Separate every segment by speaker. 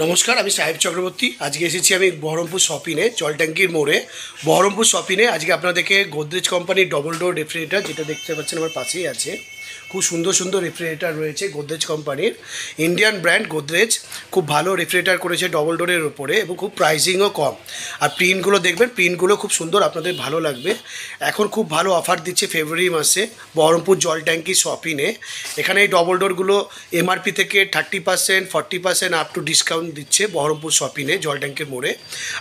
Speaker 1: নমস্কার, আমি সাহেব চক্রবর্তী। আজকে এসেছি আমি বহরমপুর শপিনে, জল ট্যাঙ্কির মোড়ে। বহরমপুর শপিনে আজকে আপনাদেরকে গোদরেজ কোম্পানির ডবল ডোর রেফ্রিজারেটর, যেটা দেখতে পাচ্ছেন আমার পাশেই আছে, খুব সুন্দর সুন্দর রেফ্রিজারেটর রয়েছে গোদরেজ কোম্পানির। ইন্ডিয়ান ব্র্যান্ড গোদরেজ খুব ভালো রেফ্রিজারেটর করেছে ডবল ডোরের ওপরে, এবং খুব প্রাইসিংও কম। আর প্রিন্টগুলো দেখবেন, প্রিন্টগুলো খুব সুন্দর, আপনাদের ভালো লাগবে। এখন খুব ভালো অফার দিচ্ছে ফেব্রুয়ারি মাসে বহরমপুর জল ট্যাঙ্কি শপিনে। এখানে এই ডবল ডোরগুলো এমআরপি থেকে 30%, 40% আপ টু ডিসকাউন্ট দিচ্ছে বহরমপুর শপিনে জল ট্যাঙ্কের মোড়ে।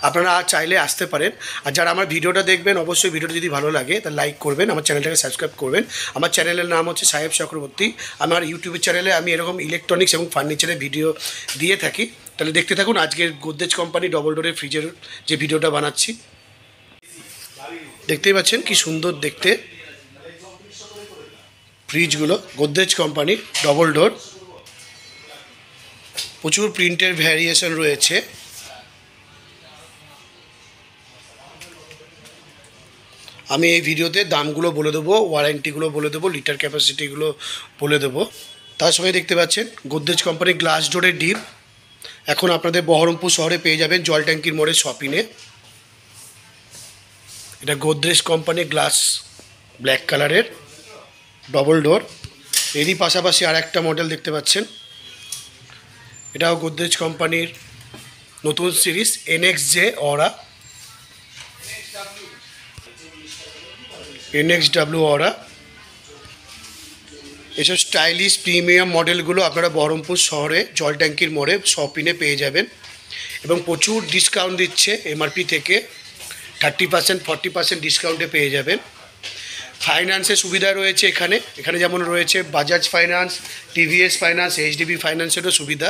Speaker 1: আপনারা চাইলে আসতে পারেন। আর যারা আমার ভিডিওটা দেখবেন, অবশ্যই ভিডিওটা যদি ভালো লাগে তাহলে লাইক করবেন, আমার চ্যানেলটাকে সাবস্ক্রাইব করবেন। আমার চ্যানেলের নাম হচ্ছে সাহেব চক্রবর্তী। আমার ইউটিউবের চ্যানেলে আমি এরকম ইলেকট্রনিক্স এবং ফার্নিচারের ভিডিও দিয়ে থাকি। তাহলে দেখতে থাকুন আজকের গোদরেজ কোম্পানি ডবল ডোরের ফ্রিজের যে ভিডিওটা বানাচ্ছি। দেখতেই পাচ্ছেন কি সুন্দর দেখতে ফ্রিজগুলো, গোদরেজ কোম্পানির ডবল ডোর। প্রচুর প্রিন্টের ভ্যারিয়েশন রয়েছে। আমি এই ভিডিওতে দামগুলো বলে দেবো, ওয়ারেন্টিগুলো বলে দেবো, লিটার ক্যাপাসিটিগুলো বলে দেবো। তার সঙ্গে দেখতে পাচ্ছেন গোদরেজ কোম্পানির গ্লাস ডোরের ডিপ এখন আপনাদের বহরমপুর শহরে পেয়ে যাবেন জল ট্যাঙ্কির মোড়ে শপিনে। এটা গোদরেজ কোম্পানির গ্লাস ব্ল্যাক কালারের ডবল ডোর। এরই পাশাপাশি আর একটা মডেল দেখতে পাচ্ছেন, এটাও গোদরেজ কোম্পানির নতুন সিরিজ NXJ অরা, NXW অরা। এসব স্টাইলিশ প্রিমিয়াম মডেলগুলো আপনারা বহরমপুর শহরে জল ট্যাঙ্কির মোড়ে শপিনে পেয়ে যাবেন, এবং প্রচুর ডিসকাউন্ট দিচ্ছে এমআরপি থেকে 30%, 40% ডিসকাউন্টে পেয়ে যাবেন। ফাইন্যান্সের সুবিধা রয়েছে এখানে। এখানে যেমন রয়েছে Bajaj finance, TVS finance, HDB ফাইন্যান্সেরও সুবিধা।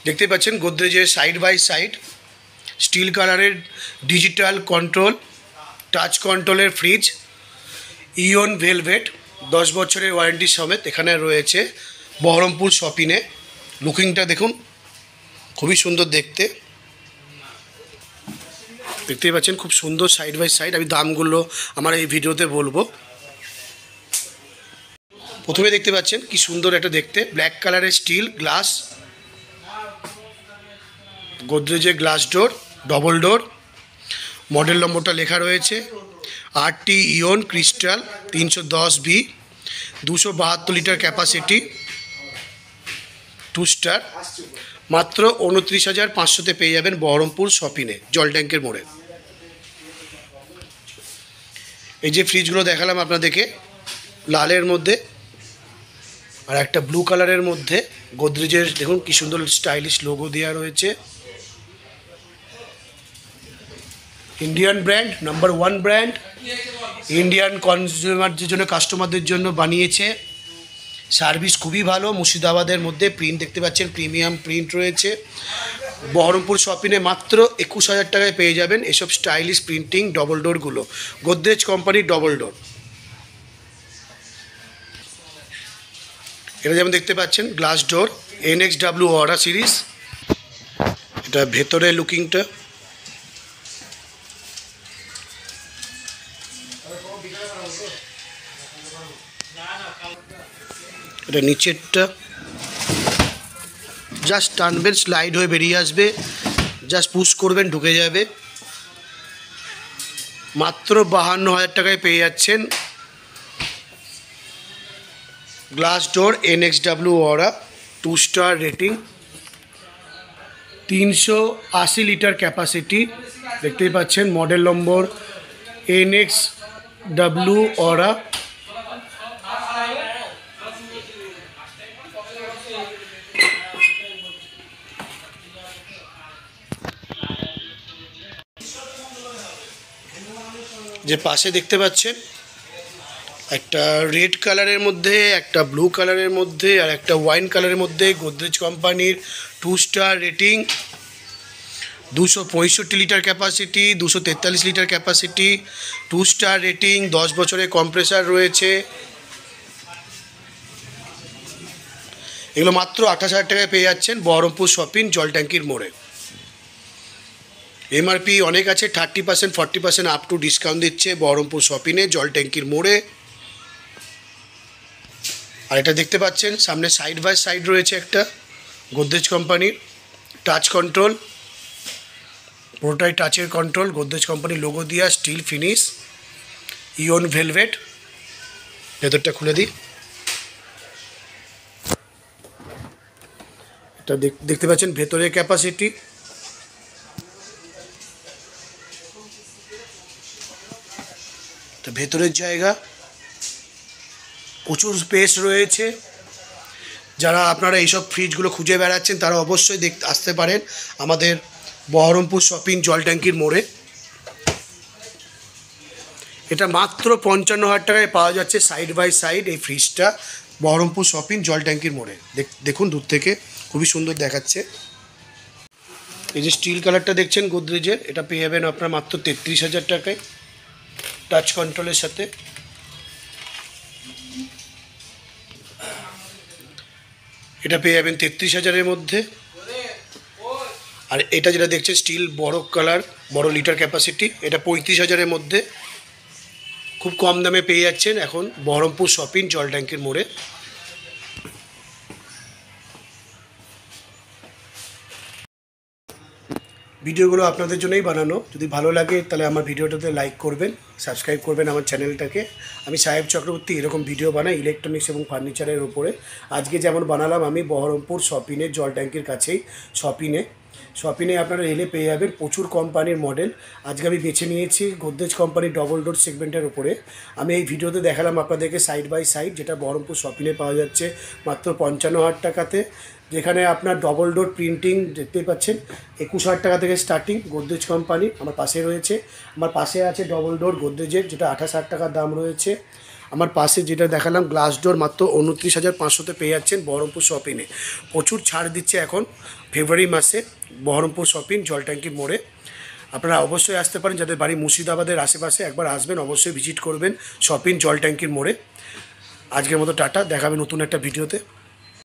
Speaker 1: দেখতে পাচ্ছেন গোদরেজের সাইড বাই সাইড স্টিল কালারের ডিজিটাল কন্ট্রোল, টাচ কন্ট্রোলের ফ্রিজ, ইয়ন ভেলভেট, 10 বছরের ওয়ারেন্টি সমেত এখানে রয়েছে বহরমপুর শপিনে। লুকিংটা দেখুন, খুবই সুন্দর দেখতে। দেখতেই পাচ্ছেন খুব সুন্দর সাইড বাই সাইড। আমি দামগুলো আমার এই ভিডিওতে বলবো। প্রথমে দেখতে পাচ্ছেন কি সুন্দর একটা দেখতে ব্ল্যাক কালারের স্টিল গ্লাস গোদরেজের glass door double door. Model নম্বরটা লেখা রয়েছে RT Eon crystal 310B, 272 litre capacity, 2 star. মাত্র 29,500-তে পেয়ে যাবেন বহরমপুর শপিনে জল ট্যাঙ্কের মোড়ে। এই যে ফ্রিজগুলো দেখালাম আপনাদেরকে, লালের মধ্যে আর একটা ব্লু কালারের মধ্যে গোদরেজের দেখুন কি সুন্দর স্টাইলিশ লোগো দেওয়া রয়েছে। Indian brand, number 1 brand, Indian কনজিউমারদের জন্য, কাস্টমারদের জন্য বানিয়েছে। সার্ভিস খুবই ভালো। মুর্শিদাবাদের মধ্যে প্রিন্ট দেখতে পাচ্ছেন, প্রিমিয়াম প্রিন্ট রয়েছে। বহরমপুর শপিনে মাত্র 21,000 টাকায় পেয়ে যাবেন এসব স্টাইলিশ প্রিন্টিং ডবল ডোরগুলো, গোদরেজ কোম্পানির ডবল ডোর। এটা যেমন দেখতে পাচ্ছেন গ্লাস ডোর NXW অরা সিরিজ। এটা ভেতরে লুকিংটা, এটা নিচেরটা। জাস্ট টানবেন, স্লাইড হয়ে বেরিয়ে আসবে, জাস্ট পুশ করবেন, ঢুকে যাবে। মাত্র 52,000 টাকায় পেয়ে যাচ্ছেন গ্লাস ডোর NXW অরা, 2 স্টার রেটিং, 380 লিটার ক্যাপাসিটি। দেখতেই পাচ্ছেন মডেল নম্বর NXW অরা। যে পাশে দেখতে পাচ্ছেন একটা রেড কালারের মধ্যে, একটা ব্লু কালারের মধ্যে, আর একটা ওয়াইন কালারের মধ্যে গোদরেজ কোম্পানির 2 star rating, 265 litre capacity, 243 litre capacity, 2 star rating, 10 বছরের কম্প্রেসার রয়েছে। এগুলো মাত্র 28,000 টাকায় পেয়ে যাচ্ছেন বহরমপুর শপিং জল ট্যাঙ্কির মোড়ে। এমআরপি অনেক আছে, 30%, 40% আপ টু ডিসকাউন্ট দিচ্ছে বহরমপুর শপিনে জল ট্যাঙ্কির মোড়ে। আর এটা দেখতে পাচ্ছেন সামনে সাইড বাই সাইড রয়েছে একটা গোদরেজ কোম্পানির টাচ কন্ট্রোল, পুরোটাই টাচের কন্ট্রোল, গোদরেজ কোম্পানির লোগো দিয়া, স্টিল ফিনিশ, ইয়ন ভেলভেট। ভেতরটা খুলে দিই। এটা দেখতে পাচ্ছেন ভেতরের ক্যাপাসিটি, তো ভেতরের জায়গা প্রচুর স্পেস রয়েছে। যারা আপনারা এইসব ফ্রিজগুলো খুঁজে বেড়াচ্ছেন তারা অবশ্যই আসতে পারেন আমাদের বহরমপুর শপিং জল ট্যাঙ্কির মোড়ে। এটা মাত্র 55,000 টাকায় পাওয়া যাচ্ছে সাইড বাই সাইড এই ফ্রিজটা বহরমপুর শপিং জল ট্যাঙ্কির মোড়ে। দেখুন দূর থেকে খুবই সুন্দর দেখাচ্ছে। এই যে স্টিল কালারটা দেখছেন গোদরেজের, এটা পেয়ে যাবেন আপনার মাত্র 33,000 টাকায় টাচ কন্ট্রোলের সাথে। এটা পেয়ে যাবেন 33,000-এর মধ্যে। আর এটা যেটা দেখছেন স্টিল বড় কালার, বড় লিটার ক্যাপাসিটি, এটা 35,000-এর মধ্যে খুব কম দামে পেয়ে যাচ্ছেন এখন বহরমপুর শপিং জল ট্যাঙ্কির মোড়ে। ভিডিওগুলো আপনাদের জন্যই বানানো, যদি ভালো লাগে তাহলে আমার ভিডিওটাতে লাইক করবেন, সাবস্ক্রাইব করবেন আমার চ্যানেলটাকে। আমি সাহেব চক্রবর্তী এরকম ভিডিও বানাই ইলেকট্রনিক্স এবং ফার্নিচারের উপরে। আজকে যেমন বানালাম আমি বহরমপুর শপিনের জল ট্যাঙ্কির কাছেই শপিনে আপনারা এলে পেয়ে যাবেন প্রচুর কোম্পানির মডেল। আজকে আমি বেছে নিয়েছি গোদরেজ কোম্পানির ডবল ডোর সেগমেন্টের উপরে। আমি এই ভিডিওতে দেখালাম আপনাদেরকে সাইড বাই সাইড, যেটা বহরমপুর শপিনে পাওয়া যাচ্ছে মাত্র 55,000 টাকাতে, যেখানে আপনার ডবল ডোর প্রিন্টিং দেখতেই পাচ্ছেন 21,000 টাকা থেকে স্টার্টিং গোদরেজ কোম্পানি। আমার পাশে রয়েছে, আমার পাশে আছে ডবল ডোর গোদরেজের, যেটা 28,000 টাকার দাম রয়েছে। আমার পাশে যেটা দেখালাম গ্লাস ডোর মাত্র 29,500-তে পেয়ে যাচ্ছেন বহরমপুর শপিংয়ে। প্রচুর ছাড় দিচ্ছে এখন ফেব্রুয়ারি মাসে বহরমপুর শপিং জল ট্যাঙ্কির মোড়ে। আপনারা অবশ্যই আসতে পারেন, যাদের বাড়ি মুর্শিদাবাদের আশেপাশে একবার আসবেন, অবশ্যই ভিজিট করবেন শপিং জল ট্যাঙ্কির মোড়ে। আজকের মতো টাটা, দেখাবে নতুন একটা ভিডিওতে।